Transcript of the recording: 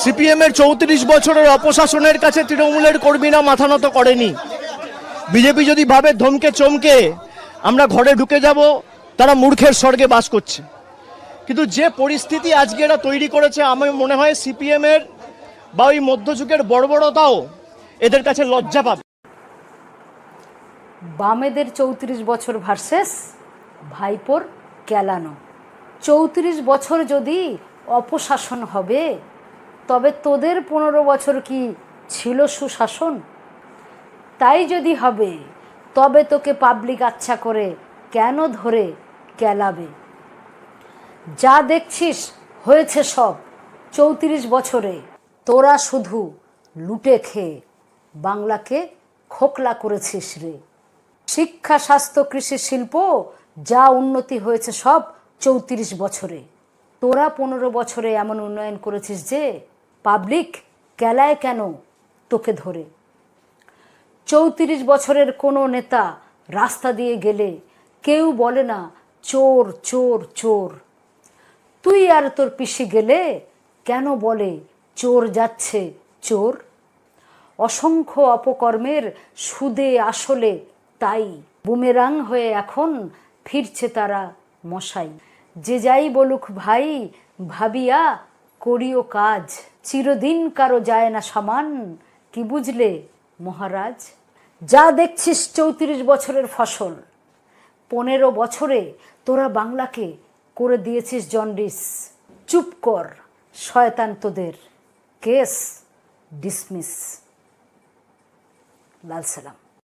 CPM এর 34 বছরের অপশাসনের কাছে তৃণমূলের কর্মীরা মাথা নত করেনি। বিজেপি যদি ভাবে ধমকে চমকে আমরা ঘরে ঢুকে যাব, তারা মূর্খের স্বর্গে বাস করছে। কিন্তু যে পরিস্থিতি আজকে এরা তৈরি করেছে, আমার মনে হয় সিপিএম এর বা ওই মধ্যযুগের বর্বরতাও এদের কাছে লজ্জা পাবে। বামেদের 34 বছর ভার্সেস ভাইপোর কেলানো। 34 বছর যদি অপশাসন হবে, তবে তোদের 15 বছর কি ছিল সুশাসন? তাই যদি হবে, তবে তোকে পাবলিক আচ্ছা করে কেন ধরে কেলাবে? যা দেখছিস হয়েছে সব 34 বছরে। তোরা শুধু লুটে খেয়ে বাংলাকে খোকলা করেছিস রে। শিক্ষা, স্বাস্থ্য, কৃষি, শিল্প যা উন্নতি হয়েছে সব 34 বছরে। তোরা 15 বছরে এমন উন্নয়ন করেছিস যে পাবলিক কেলায় কেন তোকে ধরে। 34 বছরের কোনো নেতা রাস্তা দিয়ে গেলে কেউ বলে না চোর চোর চোর। তুই আর তোর পিসি গেলে কেন বলে চোর যাচ্ছে চোর? অসংখ্য অপকর্মের সুদে আসলে তাই বুমেরাং হয়ে এখন ফিরছে তারা মশাই। যে যাই বলুক ভাই, ভাবিয়া করিও কাজ, চিরদিন কারো যায় না সামান, কি বুঝলে মহারাজ? যা দেখছিস 34 বছরের ফসল। 15 বছরে তোরা বাংলাকে করে দিয়েছিস জন্ডিস। চুপ কর শয়তান, তোদের কেস ডিসমিস। লাল সালাম।